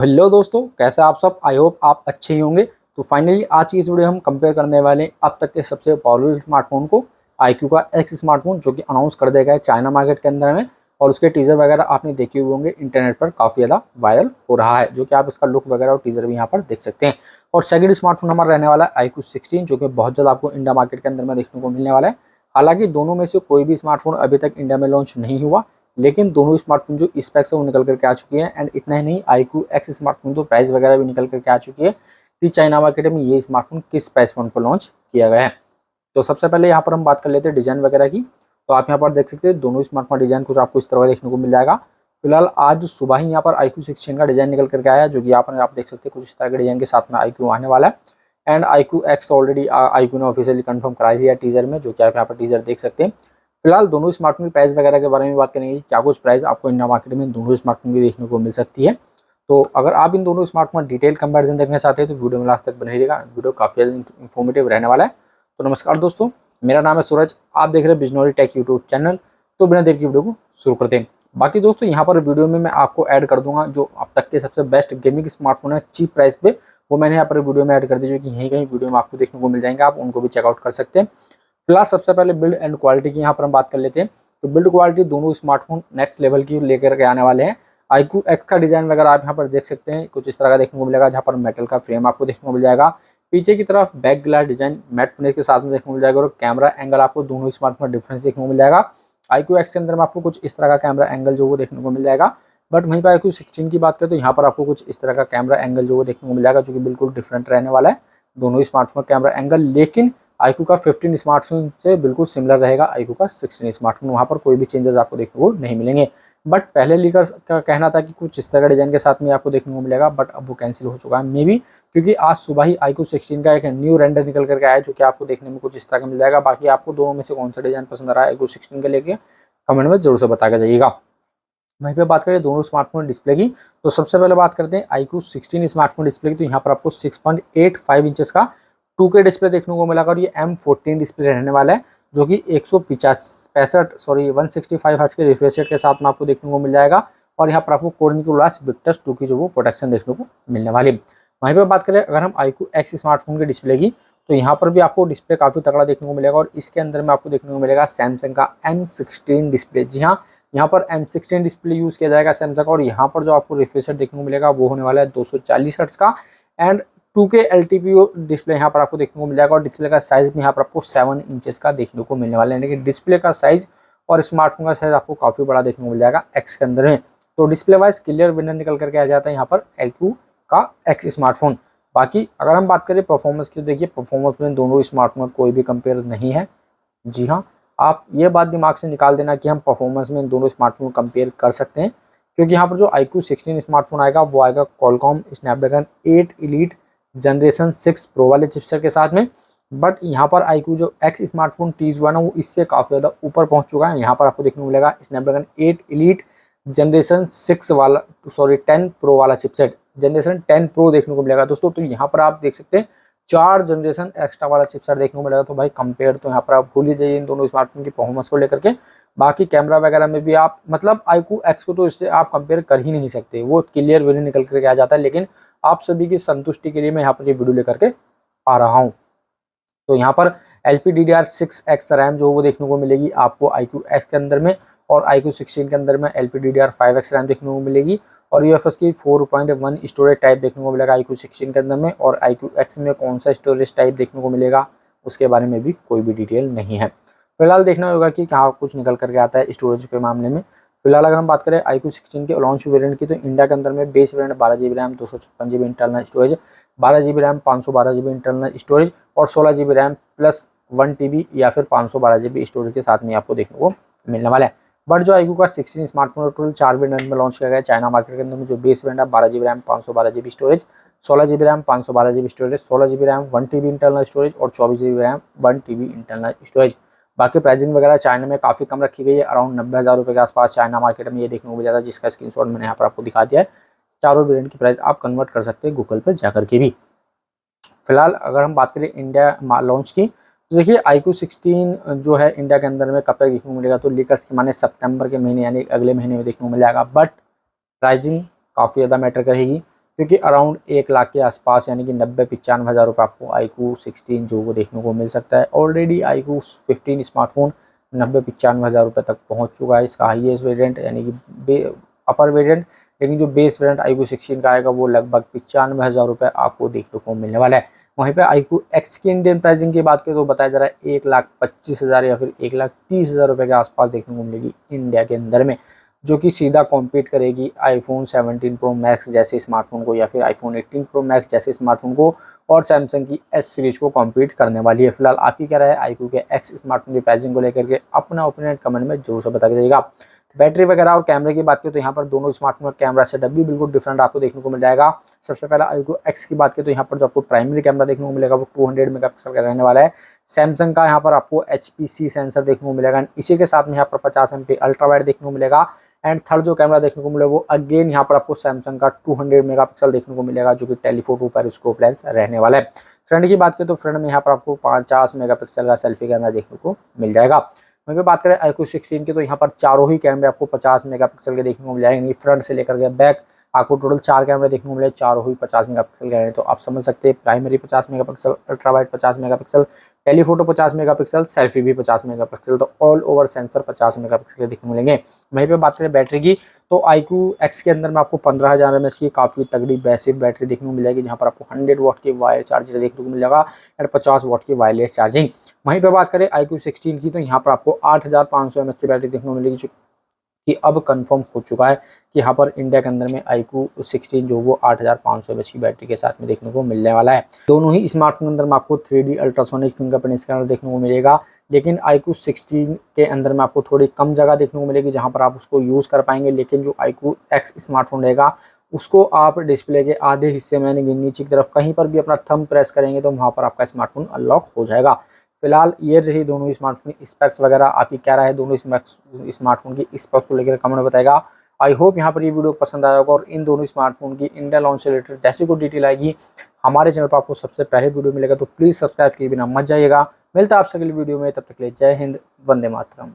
Hello दोस्तों, कैसे आप सब। आई होप आप अच्छे ही होंगे। तो फाइनली आज की इस वीडियो हम कंपेयर करने वाले हैं अब तक के सबसे पॉपुलर स्मार्टफोन को, iQOO का एक्स स्मार्टफोन, जो कि अनाउंस कर दिया गया है चाइना मार्केट के अंदर में। और उसके टीजर वगैरह आपने देखे हुए होंगे, इंटरनेट पर काफ़ी ज़्यादा वायरल हो रहा है, जो कि आप इसका लुक वगैरह और टीजर भी यहाँ पर देख सकते हैं। और सेकंड स्मार्टफोन हमारा रहने वाला है iQOO 16, जो कि बहुत जल्द आपको इंडिया मार्केट के अंदर में देखने को मिलने वाला है। हालांकि दोनों में से कोई भी स्मार्टफोन अभी तक इंडिया में लॉन्च नहीं हुआ, लेकिन दोनों स्मार्टफोन जो स्पेक्स है वो निकल करके आ चुकी है। एंड इतना ही नहीं, iQOO एक्स स्मार्टफोन तो प्राइस वगैरह भी निकल करके आ चुकी है कि चाइना मार्केट में ये स्मार्टफोन किस प्राइस पॉइंट पर लॉन्च किया गया है। तो सबसे पहले यहाँ पर हम बात कर लेते हैं डिजाइन वगैरह की। तो आप यहाँ पर देख सकते हैं दोनों स्मार्टफोन डिजाइन कुछ आपको इस तरह देखने को मिल जाएगा। फिलहाल आज सुबह ही यहाँ पर iQOO 16 का डिजाइन निकल करके आया है, जो कि यहाँ पर आप देख सकते हैं कुछ इस तरह के डिजाइन के साथ में iQOO आने वाला है। And iQOO x already iQOO ने ऑफिशियली कंफर्म करा दिया टीजर में, जो कि आप यहाँ पर टीजर देख सकते हैं। फिलहाल दोनों स्मार्टफोन की प्राइस वगैरह के बारे में बात करेंगे, क्या कुछ प्राइस आपको इंडिया मार्केट में दोनों स्मार्टफोन की देखने को मिल सकती है। तो अगर आप इन दोनों स्मार्टफोन डिटेल कंपैरिजन देखना चाहते हैं तो वीडियो में लास्ट तक बने रहिएगा। वीडियो काफ़ी इन्फॉर्मेटिव रहने वाला है। तो नमस्कार दोस्तों, मेरा नाम है सूरज, आप देख रहे हैं बिजनौरी टेक यूट्यूब चैनल। तो बिना देर की वीडियो को शुरू करते हैं। बाकी दोस्तों यहाँ पर वीडियो में मैं आपको ऐड कर दूंगा जो अब तक के सबसे बेस्ट गेमिंग स्मार्टफोन है चीप प्राइस पे, वो मैंने यहाँ पर वीडियो में ऐड कर दी, जो कि यहीं कहीं वीडियो में आपको देखने को मिल जाएंगे, आप उनको भी चेकआउट कर सकते हैं। फिलहाल सबसे पहले बिल्ड एंड क्वालिटी की यहाँ पर हम बात कर लेते हैं। तो बिल्ड क्वालिटी दोनों स्मार्टफोन नेक्स्ट लेवल की लेकर के आने वाले हैं। iQOO एक्स का डिजाइन वगैरह आप यहाँ पर देख सकते हैं, कुछ इस तरह का देखने को मिलेगा, जहाँ पर मेटल का फ्रेम आपको देखने को मिल जाएगा। पीछे की तरफ back glass design matte finish के साथ में देखने को मिल जाएगा। और कैमरा एंगल आपको दोनों स्मार्टफोन डिफरेंस देखने को मिल जाएगा। iQOO एक्स के अंदर में आपको कुछ इस तरह का कैमरा एंगल जो वो देखने को मिल जाएगा। बट वहीं पर iQOO 16 की बात करें तो यहाँ पर आपको कुछ इस तरह का कैमरा एंगल जो वो देखने को मिल जाएगा, जो कि बिल्कुल डिफरेंट रहने वाला है दोनों स्मार्टफोन कैमरा एंगल। लेकिन iQOO का 15 स्मार्टफोन से बिल्कुल सिमिलर रहेगा iQOO का 16 स्मार्टफोन, वहाँ पर कोई भी चेंजेस आपको देखने को नहीं मिलेंगे। बट पहले लीकर्स का कहना था कि कुछ इस तरह का डिजाइन के साथ में आपको देखने को मिलेगा, बट अब वो कैंसिल हो चुका है मे बी, क्योंकि आज सुबह ही iQOO 16 का एक न्यू रेंडर निकल करके आया, जो कि आपको देखने में कुछ इस तरह का मिल जाएगा। बाकी आपको दोनों में से कौन सा डिजाइन पसंद आ रहा है iQOO 16 के लेके कमेंट में जरूर से बता के जाइएगा। वहीं पे बात करें दोनों स्मार्टफोन डिस्प्ले की, तो सबसे पहले बात करते हैं iQOO 16 स्मार्टफोन डिस्प्ले की। तो यहाँ पर आपको 6.85 इंचेस का 2K डिस्प्ले देखने को मिलेगा, और ये M14 डिस्प्ले रहने वाला है, जो कि 165 हर्ट्ज के रिफ्रेश रेट के साथ में आपको देखने को मिल जाएगा। और यहाँ पर आपको कोर्निंग ग्लास विक्टस 2 की जो वो प्रोटेक्शन देखने को मिलने वाली है। वहीं पर बात करें अगर हम iQOO एक्स स्मार्टफोन के डिस्प्ले की, तो यहाँ पर भी आपको डिस्प्ले काफ़ी तगड़ा देखने को मिलेगा। और इसके अंदर में आपको देखने को मिलेगा सैमसंग का M16 डिस्प्ले। जी हाँ, यहाँ पर M16 डिस्प्ले यूज़ किया जाएगा सैमसंग का। और यहाँ पर जो आपको रिफ्रेश रेट देखने को मिलेगा वो होने वाला है 240 हर्ट्ज का। एंड 2K LTPO डिस्प्ले यहाँ पर आपको देखने को मिल जाएगा। और डिस्प्ले का साइज़ भी यहाँ पर आपको 7 इंचेस का देखने को मिलने वाला है, यानी कि डिस्प्ले का साइज़ और स्मार्टफोन का साइज़ आपको काफ़ी बड़ा देखने को मिल जाएगा एक्स के अंदर में। तो डिस्प्ले वाइज क्लियर विनर निकल करके आ जाता है यहाँ पर iQOO का एक्स स्मार्टफोन। बाकी अगर हम बात करें परफॉर्मेंस की, देखिए परफॉर्मेंस में दोनों स्मार्टफोन में कोई भी कंपेयर नहीं है। जी हाँ, आप ये बात दिमाग से निकाल देना कि हम परफॉर्मेंस में इन दोनों स्मार्टफोन को कंपेयर कर सकते हैं, क्योंकि यहाँ पर जो iQOO 16 स्मार्टफोन आएगा वो आएगा Qualcomm Snapdragon 8 Elite generation 6 pro वाले चिपसेट के साथ में। बट यहाँ पर iQOO जो एक्स स्मार्टफोन टीज हुआ ना, वो इससे काफ़ी ज़्यादा ऊपर पहुँच चुका है। यहाँ पर आपको देखने को मिलेगा Snapdragon 8 Elite जनरेशन 6 वाला, सॉरी 10 प्रो वाला चिपसेट, जनरेशन 10 प्रो देखने को मिलेगा दोस्तों। तो यहाँ पर आप देख सकते हैं 4 जनरेशन एक्स्ट्रा वाला चिपसेट देखने को मिलेगा। तो भाई कंपेयर तो यहाँ पर आप भूल ही जाइए इन दोनों स्मार्टफोन की परफॉर्मेंस को लेकर के। बाकी कैमरा वगैरह में भी आप मतलब iQOO एक्स को तो इससे आप कंपेयर कर ही नहीं सकते, वो क्लियर विनर निकल करके आ जाता है। लेकिन आप सभी की संतुष्टि के लिए मैं यहाँ पर ये वीडियो लेकर के आ रहा हूँ। तो यहाँ पर LPDDR6X रैम जो वो देखने को मिलेगी आपको iQOO एक्स के अंदर में, और iQOO 16 के अंदर में LPDDR5X रैम देखने को मिलेगी। और UFS की 4.1 स्टोरेज टाइप देखने को मिलेगा iQOO 16 के अंदर में। और iQOO एक्स में कौन सा स्टोरेज टाइप देखने को मिलेगा उसके बारे में भी कोई भी डिटेल नहीं है। फिलहाल देखना होगा कि कहाँ कुछ निकल करके आता है स्टोरेज के मामले में। फिलहाल अगर हम बात करें iQOO 16 के लॉन्च वेरिएंट की, तो इंडिया के अंदर में base variant 12 GB RAM, 256 GB internal storage, 12 GB RAM, 512 GB internal storage और 16 GB रैम प्लस 1 TB या फिर 512 GB स्टोरेज के साथ में आपको देखने को मिलने वाला है। बट जो iQOO का 16 स्मार्टफोन टोटल 4 वेरिएंट में लॉन्च किया गया है चाइना मार्केट के अंदर में। जो बेस वेरिएंट है 12 GB RAM, 512 GB storage, 16 GB RAM, 512 GB storage, 16 GB RAM, 1 TB internal storage और 24 GB RAM, 1 TB internal storage. बाकी प्राइसिंग वगैरह चाइना में काफ़ी कम रखी गई है, अराउंड 90,000 रुपये के आसपास चाइना मार्केट में ये देखने को मिल जाता है, जिसका स्क्रीनशॉट मैंने यहाँ पर आपको दिखा दिया है। चारों वेरिएंट की प्राइस आप कन्वर्ट कर सकते हैं गूगल पर जाकर के भी। फिलहाल अगर हम बात करें इंडिया लॉन्च की, तो देखिए iQOO 16 जो है इंडिया के अंदर में कब तक देखने को मिलेगा, तो लीकर्स की माने सितंबर के महीने यानी अगले महीने में देखने को मिल जाएगा। बट प्राइसिंग काफ़ी ज़्यादा मैटर करेगी, क्योंकि अराउंड 1 लाख के आसपास यानी कि 90-95 हज़ार रुपये आपको iQOO 16 जो वो देखने को मिल सकता है। ऑलरेडी iQOO 15 स्मार्टफोन 90-95 हज़ार रुपये तक पहुंच चुका है। इसका हाईएस्ट वेरिएंट यानी कि अपर वेरिएंट, लेकिन जो बेस वेरिएंट iQOO 16 का आएगा वो लगभग 95 हज़ार रुपये आपको देखने को मिलने वाला है। वहीं पे iQOO X की इंडियन प्राइसिंग की बात करें तो बताया जा रहा है 1,25,000 या फिर 1,30,000 रुपये के आसपास देखने को मिलेगी इंडिया के अंदर में, जो कि सीधा कॉम्पीट करेगी iPhone 17 Pro Max जैसे स्मार्टफोन को या फिर iPhone 18 Pro Max जैसे स्मार्टफोन को और सैमसंग की S सीरीज को कॉम्पीट करने वाली है। फिलहाल आपकी क्या राय है iQOO के X स्मार्टफोन की प्राइसिंग को लेकर के, अपना ओपिनियन कमेंट में जरूर से बता दीजिएगा। बैटरी वगैरह और कैमरे की बात करें तो यहाँ पर दोनों स्मार्टफोन का कैमरा सेटअप भी बिल्कुल डिफरेंट आपको देखने को मिल जाएगा। सबसे पहला iQOO X की बात करें तो यहाँ पर जो आपको प्राइमरी कैमरा देखने को मिलेगा वो 200 मेगापिक्सल का रहने वाला है। सैमसंग का यहाँ पर आपको HPC सेंसर देखने को मिलेगा। इसी के साथ में यहाँ पर 50 MP अल्ट्रा वाइड देखने को मिलेगा। एंड थर्ड जो कैमरा देखने को मिलेगा वो अगेन यहाँ पर आपको सैमसंग का 200 मेगापिक्सल देखने को मिलेगा, जो कि टेलीफोटो पेरिस्कोप लेंस रहने वाला है। फ्रंट की बात करें तो फ्रंट में यहाँ पर आपको 50 मेगापिक्सल का सेल्फी कैमरा देखने को मिल जाएगा। वहीं पे बात करें iQOO 16 की तो यहाँ पर चारों ही कैमरे आपको 50 मेगापिक्सल के देखने को मिल जाएंगे। फ्रंट से लेकर के बैक आपको टोटल 4 कैमरे देखने को मिले, चारों ही 50 मेगापिक्सल के हैं। तो आप समझ सकते हैं primary 50 megapixel, ultra wide 50 megapixel, telephoto 50 megapixel, selfie भी 50 मेगापिक्सल, तो ऑल ओवर सेंसर 50 मेगापिक्सल के देखने को मिलेंगे। वहीं पे बात करें बैटरी की तो iQOO X के अंदर में आपको 15,000 mAh की काफ़ी तगड़ी बैसिक बैटरी देखने को मिल जाएगी, जहाँ पर आपको 100 वाट की वायर चार्जर देखने को मिल जाएगा और 50 वाट की वायरलेस चार्जिंग। वहीं पे बात करें iQOO 16 की तो यहाँ पर आपको 8,500 mAh की बैटरी देखने को मिलेगी, जो कि अब कंफर्म हो चुका है कि यहाँ पर इंडिया के अंदर में iQOO 16 जो वो 8,500 mAh की बैटरी के साथ में देखने को मिलने वाला है। दोनों ही स्मार्टफोन के अंदर में आपको 3D अल्ट्रासोनिक फिंगरप्रिंट स्कैनर देखने को मिलेगा, लेकिन iQOO 16 के अंदर में आपको थोड़ी कम जगह देखने को मिलेगी जहाँ पर आप उसको यूज़ कर पाएंगे। लेकिन जो iQOO X स्मार्टफोन रहेगा उसको आप डिस्प्ले के आधे हिस्से में यानी नीचे की तरफ कहीं पर भी अपना थंब प्रेस करेंगे तो वहाँ पर आपका स्मार्टफोन अनलॉक हो जाएगा। फिलहाल ये रही दोनों स्मार्टफोन की स्पेक्स वगैरह। आपकी क्या राय है दोनों स्मार्टफोन की स्पेक्स को लेकर कमेंट में बताएगा। आई होप यहाँ पर ये वीडियो पसंद आया होगा और इन दोनों स्मार्टफोन की इंडिया लॉन्च से रिलेटेड जैसी कोई डिटेल आएगी हमारे चैनल पर आपको सबसे पहले वीडियो मिलेगा, तो प्लीज़ सब्सक्राइब किए बिना मत जाइएगा। मिलता है आपसे अगली वीडियो में, तब तक के लिए जय हिंद, वंदे मातरम।